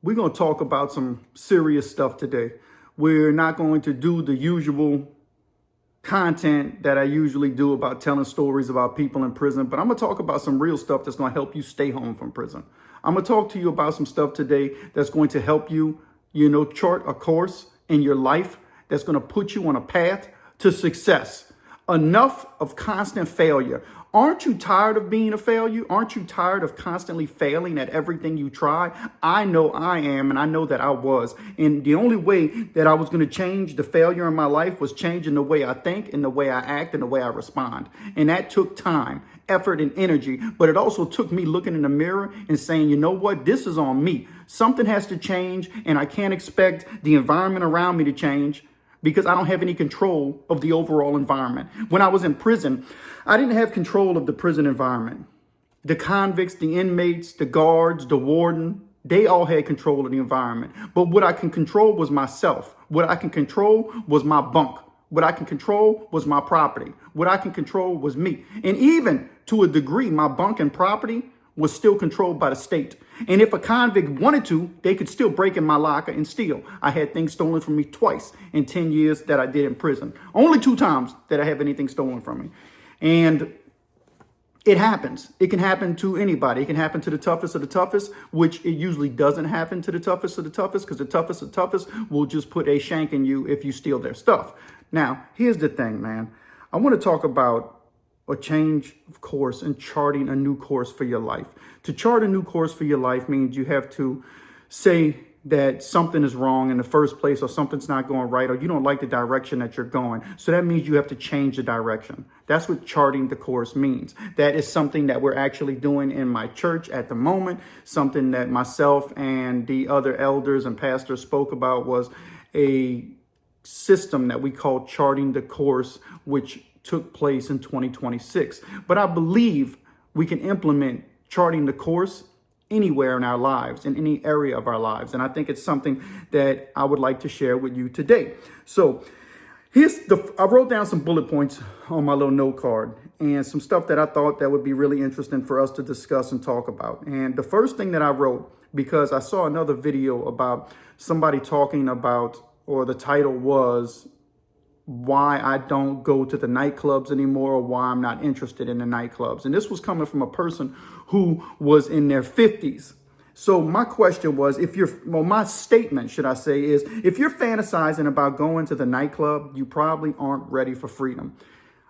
we're going to talk about some serious stuff today. We're not going to do the usual content that I usually do about telling stories about people in prison, but I'm going to talk about some real stuff that's going to help you stay home from prison. I'm going to talk to you about some stuff today that's going to help you, chart a course in your life that's going to put you on a path to success. Enough of constant failure. Aren't you tired of being a failure? Aren't you tired of constantly failing at everything you try? I know I am, and I know that I was. And the only way that I was going to change the failure in my life was changing the way I think and the way I act and the way I respond. And that took time, effort, and energy. But it also took me looking in the mirror and saying, you know what? This is on me. Something has to change, and I can't expect the environment around me to change, because I don't have any control of the overall environment. When I was in prison, I didn't have control of the prison environment. The convicts, the inmates, the guards, the warden, they all had control of the environment. But what I can control was myself. What I can control was my bunk. What I can control was my property. What I can control was me. And even to a degree, my bunk and property was still controlled by the state. And if a convict wanted to, they could still break in my locker and steal. I had things stolen from me twice in 10 years that I did in prison. Only 2 times that I have anything stolen from me. And it happens. It can happen to anybody. It can happen to the toughest of the toughest, which it usually doesn't happen to the toughest of the toughest, because the toughest of the toughest will just put a shank in you if you steal their stuff. Now, here's the thing, man. I want to talk about a change of course and charting a new course for your life. To chart a new course for your life means you have to say that something is wrong in the first place, or something's not going right, or you don't like the direction that you're going. So that means you have to change the direction. That's what charting the course means. That is something that we're actually doing in my church at the moment. Something that myself and the other elders and pastors spoke about was a system that we call charting the course, which took place in 2026. But I believe we can implement charting the course anywhere in our lives, in any area of our lives. And I think it's something that I would like to share with you today. So I wrote down some bullet points on my little note card and some stuff that I thought that would be really interesting for us to discuss and talk about. And the first thing that I wrote, because I saw another video about somebody talking about, or the title was, why I don't go to the nightclubs anymore, or why I'm not interested in the nightclubs. And this was coming from a person who was in their 50s. So my question was, my statement, should I say, is if you're fantasizing about going to the nightclub, you probably aren't ready for freedom.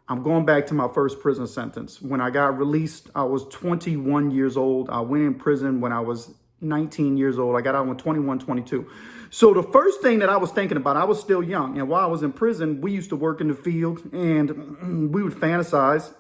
I'm going back to my first prison sentence. When I got released, I was 21 years old. I went in prison when I was 19 years old. I got out when 21, 22. So the first thing that I was thinking about, I was still young. And while I was in prison, we used to work in the field and we would fantasize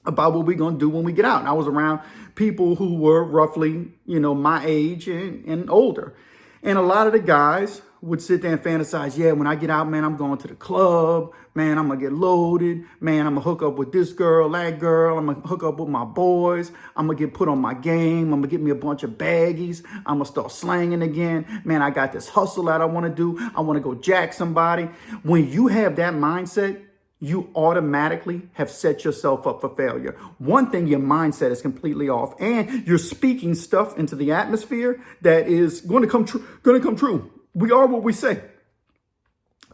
about what we're going to do when we get out. And I was around people who were roughly, my age and older. And a lot of the guys would sit there and fantasize, yeah, when I get out, man, I'm going to the club. Man, I'm going to get loaded. Man, I'm going to hook up with this girl, that girl. I'm going to hook up with my boys. I'm going to get put on my game. I'm going to get me a bunch of baggies. I'm going to start slanging again. Man, I got this hustle that I want to do. I want to go jack somebody. When you have that mindset, you automatically have set yourself up for failure. One thing, your mindset is completely off, and you're speaking stuff into the atmosphere that is going to come true. We are what we say.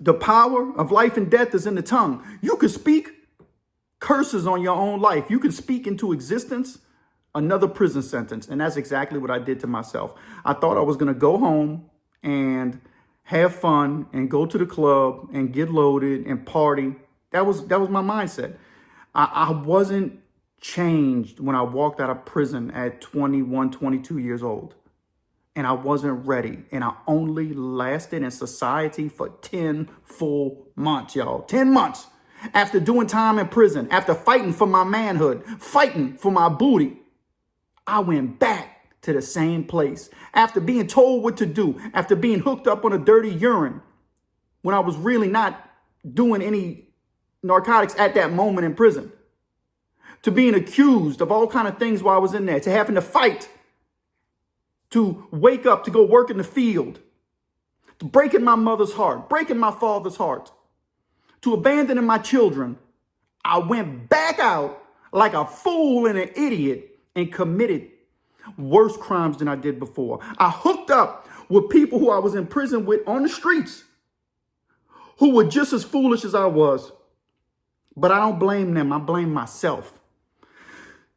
The power of life and death is in the tongue. You can speak curses on your own life. You can speak into existence another prison sentence. And that's exactly what I did to myself. I thought I was going to go home and have fun and go to the club and get loaded and party. That was my mindset. I wasn't changed when I walked out of prison at 21, 22 years old. And I wasn't ready. And I only lasted in society for 10 full months, y'all. 10 months. After doing time in prison, after fighting for my manhood, fighting for my booty, I went back to the same place. After being told what to do, after being hooked up on a dirty urine, when I was really not doing any narcotics at that moment in prison, to being accused of all kind of things while I was in there, to having to fight, to wake up to go work in the field, to breaking my mother's heart, breaking my father's heart, to abandoning my children. I went back out like a fool and an idiot and committed Worse crimes than I did before. I hooked up with people who I was in prison with on the streets who were just as foolish as I was. But I don't blame them. I blame myself.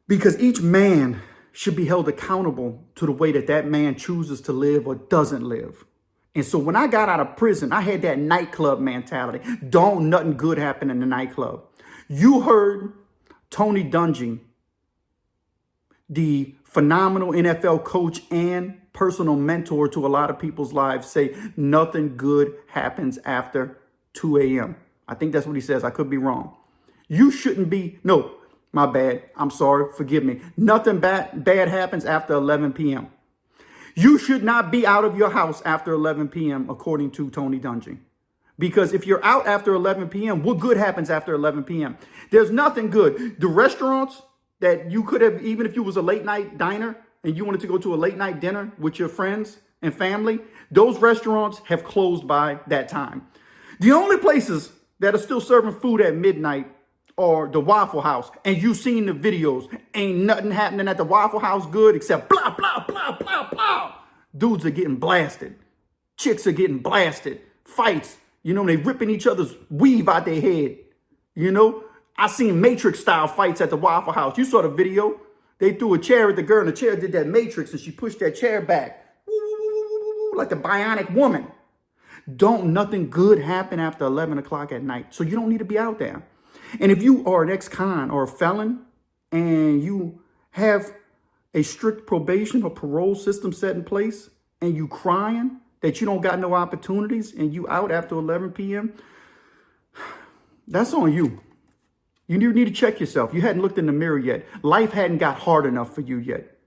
Because each man should be held accountable to the way that that man chooses to live or doesn't live. And so when I got out of prison, I had that nightclub mentality. Don't nothing good happen in the nightclub. You heard Tony Dungy, the phenomenal NFL coach and personal mentor to a lot of people's lives, say nothing good happens after 2 a.m. I think that's what he says. I could be wrong. You shouldn't be, no, my bad. I'm sorry. Forgive me. Nothing bad happens after 11 p.m. You should not be out of your house after 11 p.m., according to Tony Dungy. Because if you're out after 11 p.m., what good happens after 11 p.m.? There's nothing good. The restaurants that you could have, even if you was a late night diner and you wanted to go to a late night dinner with your friends and family, those restaurants have closed by that time. The only places that are still serving food at midnight are the Waffle House. And you've seen the videos. Ain't nothing happening at the Waffle House good except blah, blah, blah, blah, blah. Dudes are getting blasted. Chicks are getting blasted. Fights. You know, they ripping each other's weave out their head. You know, I seen Matrix style fights at the Waffle House. You saw the video. They threw a chair at the girl and the chair did that Matrix and she pushed that chair back. Like the bionic woman. Don't nothing good happen after 11 o'clock at night. So you don't need to be out there. And if you are an ex-con or a felon and you have a strict probation or parole system set in place and you crying that you don't got no opportunities and you out after 11 p.m., that's on you. You need to check yourself. You hadn't looked in the mirror yet. Life hadn't got hard enough for you yet.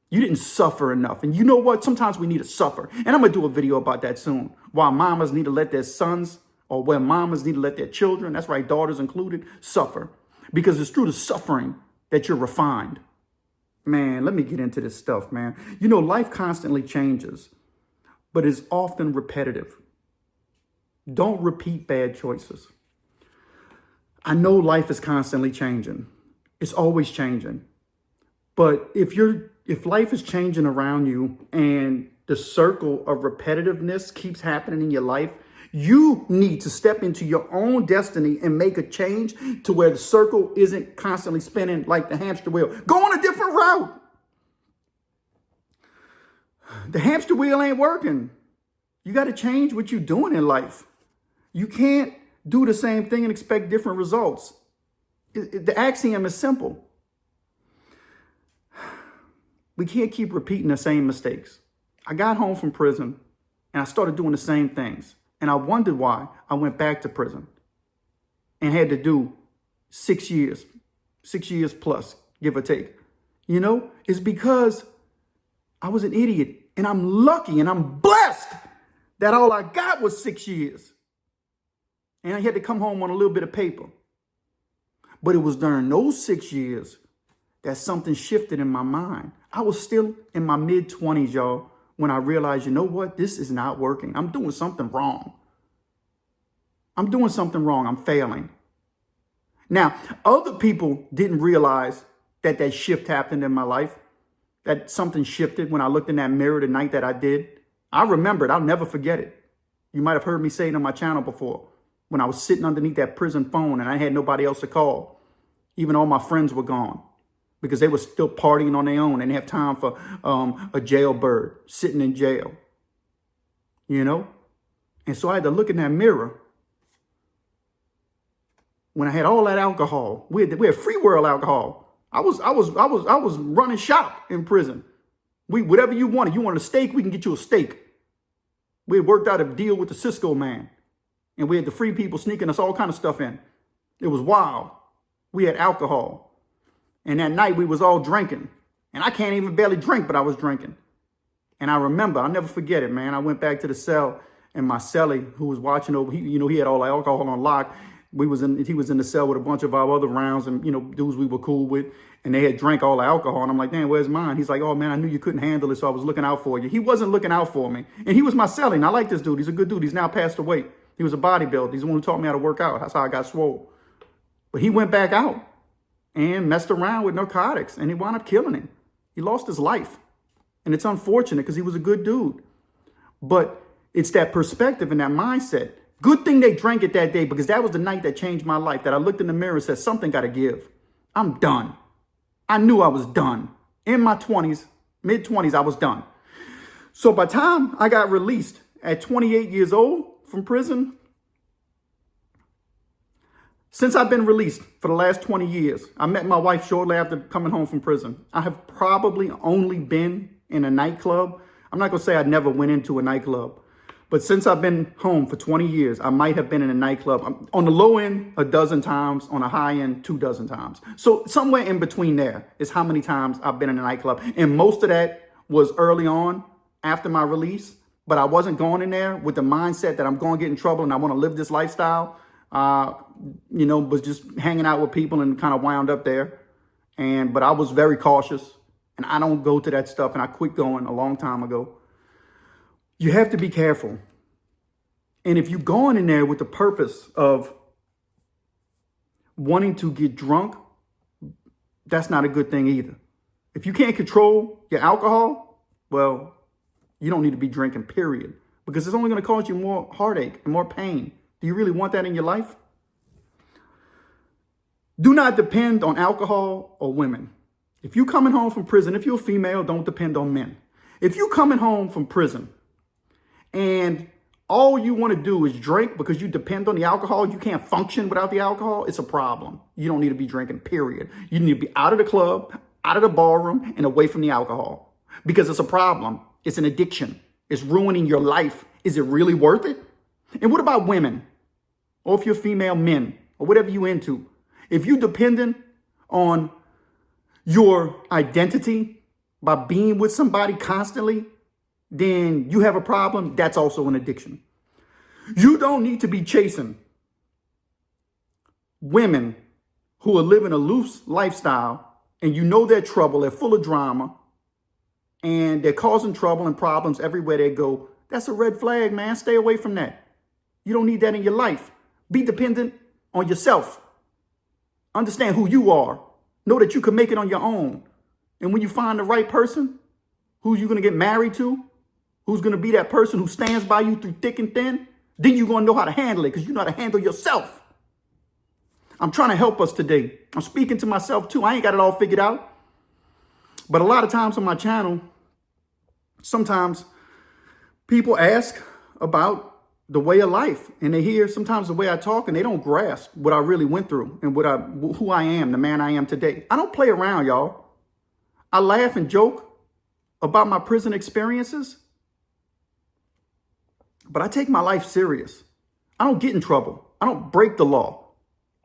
You didn't suffer enough. And you know what? Sometimes we need to suffer. And I'm going to do a video about that soon. Why mamas need to let their sons, or where mamas need to let their children, that's right, daughters included, suffer. Because it's through the suffering that you're refined. Man, let me get into this stuff, man. You know, life constantly changes, but it's often repetitive. Don't repeat bad choices. I know life is constantly changing. It's always changing. But if life is changing around you and the circle of repetitiveness keeps happening in your life, you need to step into your own destiny and make a change to where the circle isn't constantly spinning like the hamster wheel. Go on a different route. The hamster wheel ain't working. You got to change what you're doing in life. You can't do the same thing and expect different results. The axiom is simple. We can't keep repeating the same mistakes. I got home from prison and I started doing the same things. And I wondered why I went back to prison and had to do 6 years plus, give or take. You know, it's because I was an idiot and I'm lucky and I'm blessed that all I got was 6 years. And I had to come home on a little bit of paper. But it was during those 6 years that something shifted in my mind. I was still in my mid-20s, y'all, when I realized, you know what? This is not working. I'm doing something wrong. I'm doing something wrong. I'm failing. Now, other people didn't realize that that shift happened in my life, that something shifted when I looked in that mirror the night that I did. I remember it. I'll never forget it. You might have heard me say it on my channel before, when I was sitting underneath that prison phone and I had nobody else to call. Even all my friends were gone because they were still partying on their own and didn't have time for a jailbird sitting in jail, you know? And so I had to look in that mirror when I had all that alcohol. We had free world alcohol. I was running shop in prison. Whatever you wanted. You wanted a steak, we can get you a steak. We had worked out a deal with the Cisco man. And we had the free people sneaking us all kind of stuff in. It was wild. We had alcohol. And that night we was all drinking. And I can't even barely drink, but I was drinking. And I remember, I'll never forget it, man. I went back to the cell and my cellie who was watching over, he had all the alcohol on lock. He was in the cell with a bunch of our other rounds and, dudes we were cool with. And they had drank all the alcohol. And I'm like, damn, where's mine? He's like, oh, man, I knew you couldn't handle it, so I was looking out for you. He wasn't looking out for me. And he was my cellie. And I like this dude. He's a good dude. He's now passed away. He was a bodybuilder. He's the one who taught me how to work out. That's how I got swole. But he went back out and messed around with narcotics. And he wound up killing him. He lost his life. And it's unfortunate because he was a good dude. But it's that perspective and that mindset. Good thing they drank it that day, because that was the night that changed my life, that I looked in the mirror and said, something got to give. I'm done. I knew I was done. In my 20s, mid-20s, I was done. So by the time I got released at 28 years old from prison, since I've been released for the last 20 years, I met my wife shortly after coming home from prison. I have probably only been in a nightclub. I'm not going to say I never went into a nightclub, but since I've been home for 20 years, I might have been in a nightclub. On the low end, 12 times. On the high end, 24 times. So somewhere in between there is how many times I've been in a nightclub. And most of that was early on after my release, but I wasn't going in there with the mindset that I'm going to get in trouble and I want to live this lifestyle. Was just hanging out with people and kind of wound up there. But I was very cautious, and I don't go to that stuff, and I quit going a long time ago. You have to be careful. And if you're going in there with the purpose of wanting to get drunk, that's not a good thing either. If you can't control your alcohol, well, you don't need to be drinking, period, because it's only going to cause you more heartache and more pain. Do you really want that in your life? Do not depend on alcohol or women. If you're coming home from prison, if you're a female, don't depend on men. If you're coming home from prison and all you want to do is drink because you depend on the alcohol, you can't function without the alcohol, it's a problem. You don't need to be drinking, period. You need to be out of the club, out of the ballroom, and away from the alcohol, because it's a problem. It's an addiction. It's ruining your life. Is it really worth it? And what about women? Or if you're female, men, or whatever you're into. If you're dependent on your identity by being with somebody constantly, then you have a problem. That's also an addiction. You don't need to be chasing women who are living a loose lifestyle, and you know they're trouble, they're full of drama, and they're causing trouble and problems everywhere they go. That's a red flag, man. Stay away from that. You don't need that in your life. Be dependent on yourself. Understand who you are. Know that you can make it on your own. And when you find the right person, who you're going to get married to, who's going to be that person who stands by you through thick and thin, then you're going to know how to handle it, because you know how to handle yourself. I'm trying to help us today. I'm speaking to myself too. I ain't got it all figured out. But a lot of times on my channel, sometimes people ask about the way of life, and they hear sometimes the way I talk, and they don't grasp what I really went through and who I am, the man I am today. I don't play around, y'all. I laugh and joke about my prison experiences, but I take my life serious. I don't get in trouble. I don't break the law.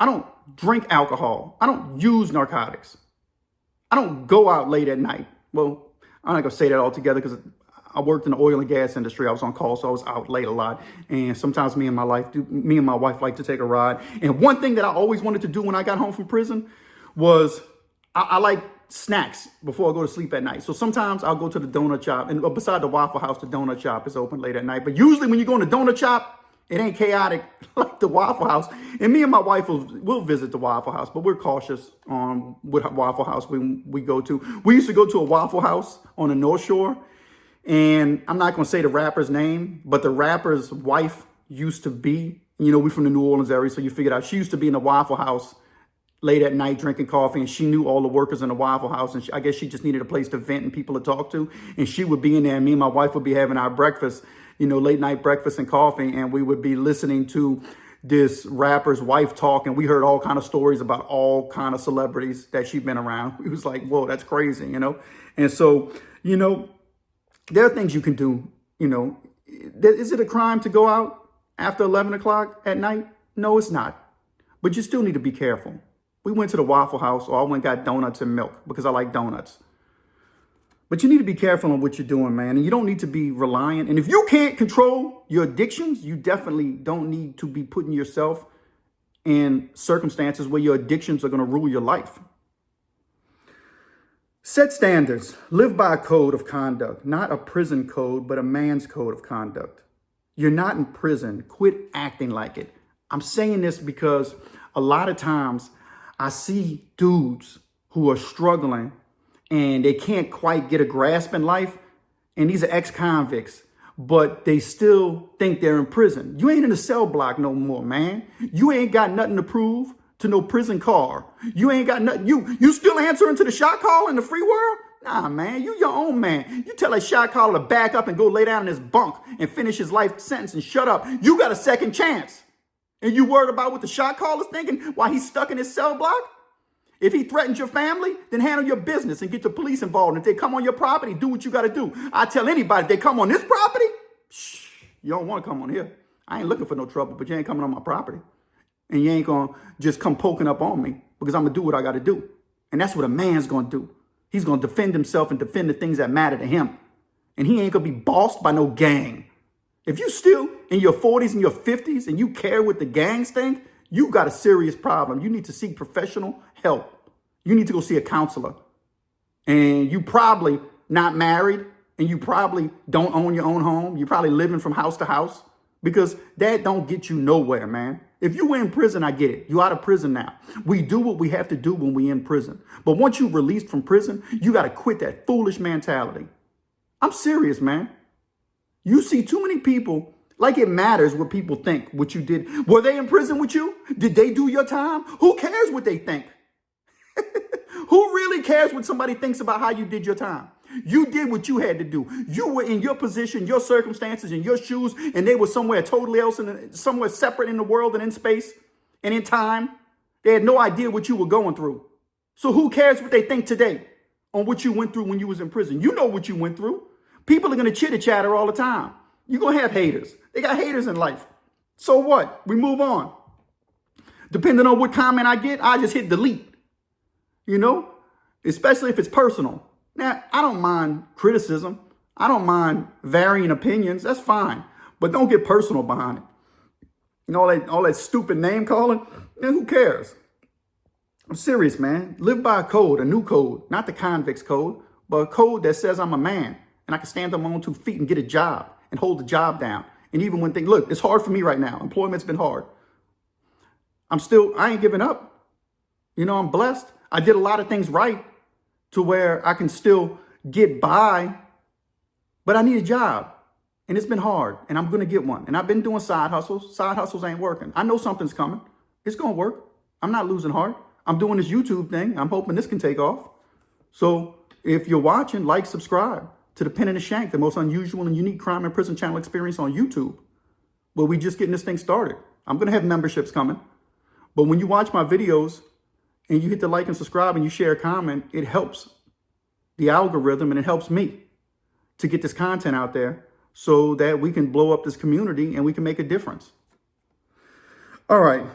I don't drink alcohol. I don't use narcotics. I don't go out late at night. Well, I'm not going to say that altogether, because I worked in the oil and gas industry. I was on call, so I was out late a lot. And sometimes me and my wife like to take a ride. And one thing that I always wanted to do when I got home from prison was I like snacks before I go to sleep at night. So sometimes I'll go to the donut shop, and beside the Waffle House, the donut shop is open late at night. But usually when you go in the donut shop, it ain't chaotic like the Waffle House. And me and my wife will visit the Waffle House, but we're cautious on what Waffle House we go to. We used to go to a Waffle House on the North Shore. And I'm not going to say the rapper's name, but the rapper's wife used to be, we from the New Orleans area, so you figured out she used to be in the Waffle House late at night drinking coffee, and she knew all the workers in the Waffle House, and I guess she just needed a place to vent and people to talk to, and she would be in there, and me and my wife would be having our breakfast, late night breakfast and coffee, and we would be listening to this rapper's wife talk, and we heard all kind of stories about all kind of celebrities that she'd been around. It was like, whoa, that's crazy, And so, there are things you can do, Is it a crime to go out after 11 o'clock at night? No, it's not. But you still need to be careful. We went to the Waffle House, or I went and got donuts and milk because I like donuts. But you need to be careful on what you're doing, man. And you don't need to be reliant. And if you can't control your addictions, you definitely don't need to be putting yourself in circumstances where your addictions are going to rule your life. Set standards. Live by a code of conduct, not a prison code, but a man's code of conduct. You're not in prison. Quit acting like it. I'm saying this because a lot of times I see dudes who are struggling and they can't quite get a grasp in life and these are ex-convicts, but they still think they're in prison. You ain't in a cell block no more, man. You ain't got nothing to prove to no prison car. You ain't got nothing. You still answering to the shot caller in the free world? Nah, man, you your own man. You tell that shot caller to back up and go lay down in his bunk and finish his life sentence and shut up. You got a second chance. And you worried about what the shot caller's thinking while he's stuck in his cell block? If he threatens your family, then handle your business and get the police involved. And if they come on your property, do what you got to do. I tell anybody, if they come on this property, shh, you don't want to come on here. I ain't looking for no trouble, but you ain't coming on my property. And you ain't going to just come poking up on me because I'm going to do what I got to do. And that's what a man's going to do. He's going to defend himself and defend the things that matter to him. And he ain't going to be bossed by no gang. If you still in your 40s and your 50s and you care what the gangs think, you got a serious problem. You need to seek professional help. You need to go see a counselor. And you probably not married and you probably don't own your own home. You're probably living from house to house because that don't get you nowhere, man. If you were in prison, I get it. You out of prison now. We do what we have to do when we in prison. But once you're released from prison, you got to quit that foolish mentality. I'm serious, man. You see too many people like it matters what people think, what you did. Were they in prison with you? Did they do your time? Who cares what they think? Who really cares what somebody thinks about how you did your time? You did what you had to do. You were in your position, your circumstances, in your shoes, and they were somewhere totally else, somewhere separate in the world and in space and in time. They had no idea what you were going through. So who cares what they think today on what you went through when you was in prison? You know what you went through. People are going to chitter-chatter all the time. You're going to have haters. They got haters in life. So what? We move on. Depending on what comment I get, I just hit delete. You know, especially if it's personal. Now, I don't mind criticism. I don't mind varying opinions. That's fine. But don't get personal behind it. You know, all that stupid name calling, man, who cares? I'm serious, man. Live by a code, a new code, not the convict's code, but a code that says I'm a man and I can stand on my own 2 feet and get a job and hold the job down. And even when things, look, it's hard for me right now. Employment's been hard. I ain't giving up. You know, I'm blessed. I did a lot of things right to where I can still get by, but I need a job and it's been hard and I'm going to get one. And I've been doing side hustles. Side hustles ain't working. I know something's coming. It's going to work. I'm not losing heart. I'm doing this YouTube thing. I'm hoping this can take off. So if you're watching, like, subscribe to the Pen and The Shank, the most unusual and unique crime and prison channel experience on YouTube. But we just getting this thing started. I'm going to have memberships coming. But when you watch my videos, and you hit the like and subscribe and you share a comment, it helps the algorithm and it helps me to get this content out there so that we can blow up this community and we can make a difference. All right.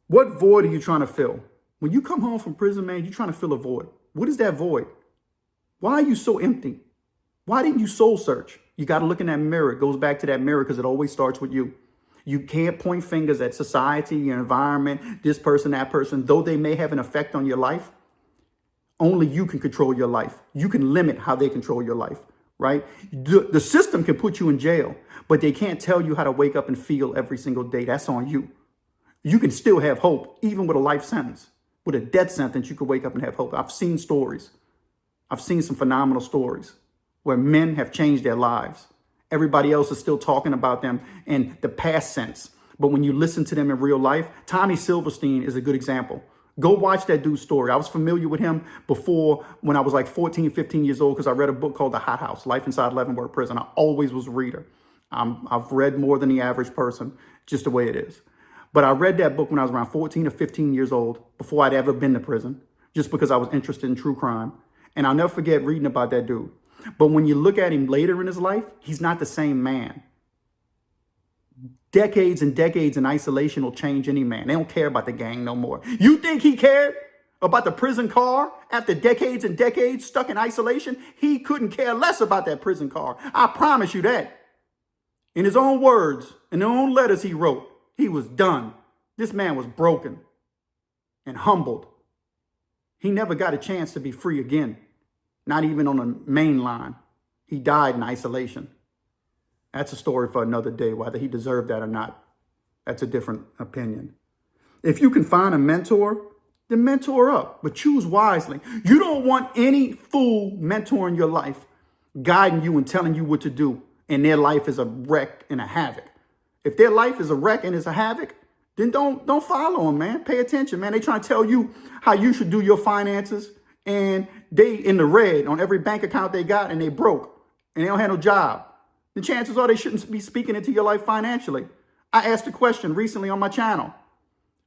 What void are you trying to fill? When you come home from prison, man, you're trying to fill a void. What is that void? Why are you so empty? Why didn't you soul search? You got to look in that mirror. It goes back to that mirror because it always starts with you. You can't point fingers at society, your environment, this person, that person, though they may have an effect on your life. Only you can control your life. You can limit how they control your life, right? The system can put you in jail, but they can't tell you how to wake up and feel every single day. That's on you. You can still have hope, even with a life sentence. With a death sentence, you can wake up and have hope. I've seen stories. I've seen some phenomenal stories where men have changed their lives. Everybody else is still talking about them in the past sense. But when you listen to them in real life, Tommy Silverstein is a good example. Go watch that dude's story. I was familiar with him before when I was like 14, 15 years old because I read a book called The Hot House, Life Inside Leavenworth Prison. I always was a reader. I've read more than the average person, just the way it is. But I read that book when I was around 14 or 15 years old before I'd ever been to prison, just because I was interested in true crime. And I'll never forget reading about that dude. But when you look at him later in his life, he's not the same man. Decades and decades in isolation will change any man. They don't care about the gang no more. You think he cared about the prison car after decades and decades stuck in isolation? He couldn't care less about that prison car. I promise you that. In his own words, in the own letters he wrote, he was done. This man was broken and humbled. He never got a chance to be free again. Not even on the main line. He died in isolation. That's a story for another day, whether he deserved that or not. That's a different opinion. If you can find a mentor, then mentor up, but choose wisely. You don't want any fool mentoring your life guiding you and telling you what to do, and their life is a wreck and a havoc. If their life is a wreck and it's a havoc, then don't follow them, man. Pay attention, man. They trying to tell you how you should do your finances, and they in the red on every bank account they got, and they broke, and they don't have no job. The chances are they shouldn't be speaking into your life financially. I asked a question recently on my channel.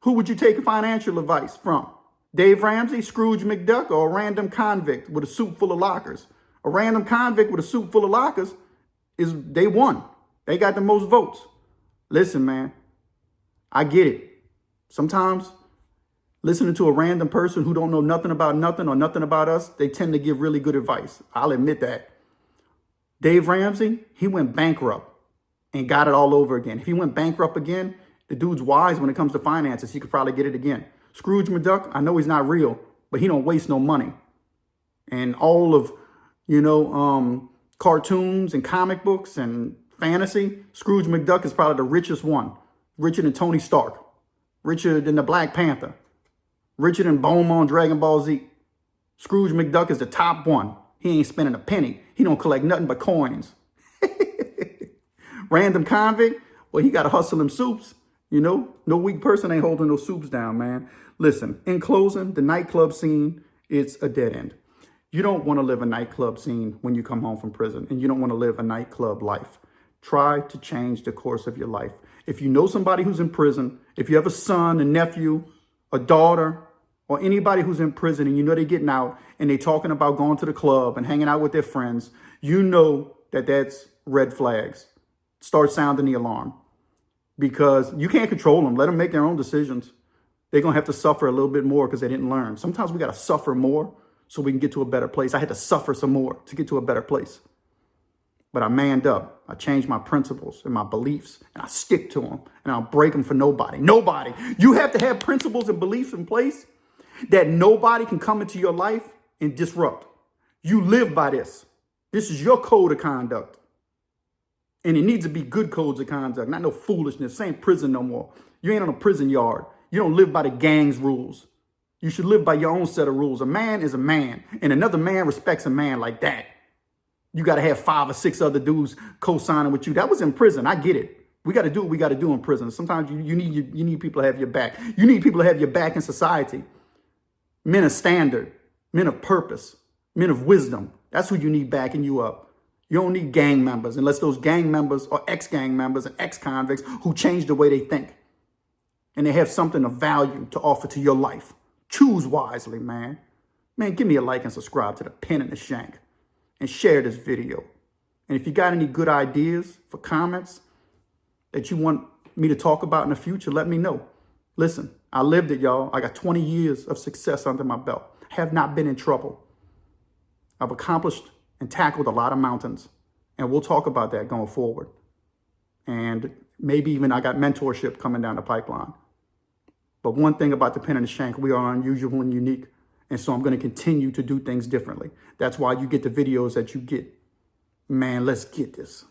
Who would you take financial advice from? Dave Ramsey, Scrooge McDuck, or a random convict with a suit full of lockers? A random convict with a suit full of lockers they won. They got the most votes. Listen, man, I get it. Sometimes listening to a random person who don't know nothing about nothing or nothing about us, they tend to give really good advice. I'll admit that. Dave Ramsey, he went bankrupt and got it all over again. If he went bankrupt again, the dude's wise when it comes to finances. He could probably get it again. Scrooge McDuck, I know he's not real, but he don't waste no money. And all of, cartoons and comic books and fantasy, Scrooge McDuck is probably the richest one. Richer than Tony Stark. Richer than the Black Panther. Richer than Bulma on Dragon Ball Z. Scrooge McDuck is the top one. He ain't spending a penny. He don't collect nothing but coins. Random convict, well, he got to hustle them soups. No weak person ain't holding those soups down, man. Listen, in closing, the nightclub scene, it's a dead end. You don't want to live a nightclub scene when you come home from prison, and you don't want to live a nightclub life. Try to change the course of your life. If you know somebody who's in prison, if you have a son, a nephew, a daughter, or anybody who's in prison and you know they're getting out and they're talking about going to the club and hanging out with their friends, you know that that's red flags. Start sounding the alarm, because you can't control them. Let them make their own decisions. They're going to have to suffer a little bit more because they didn't learn. Sometimes we got to suffer more so we can get to a better place. I had to suffer some more to get to a better place. But I manned up. I changed my principles and my beliefs, and I stick to them, and I'll break them for nobody. Nobody. You have to have principles and beliefs in place that nobody can come into your life and disrupt. You live by this. This is your code of conduct. And it needs to be good codes of conduct, not no foolishness. This ain't prison no more. You ain't on a prison yard. You don't live by the gang's rules. You should live by your own set of rules. A man is a man, and another man respects a man like that. You got to have 5 or 6 other dudes co-signing with you. That was in prison. I get it. We got to do what we got to do in prison. Sometimes you need people to have your back. You need people to have your back in society. Men of standard, men of purpose, men of wisdom. That's who you need backing you up. You don't need gang members unless those gang members are ex-gang members and ex-convicts who change the way they think. And they have something of value to offer to your life. Choose wisely, man. Man, give me a like and subscribe to the Pen and The Shank. And share this video. And if you got any good ideas for comments that you want me to talk about in the future, let me know. Listen, I lived it, y'all. I got 20 years of success under my belt. Have not been in trouble. I've accomplished and tackled a lot of mountains. And we'll talk about that going forward. And maybe even I got mentorship coming down the pipeline. But one thing about the Pen and The Shank, we are unusual and unique. And so I'm going to continue to do things differently. That's why you get the videos that you get. Man, let's get this.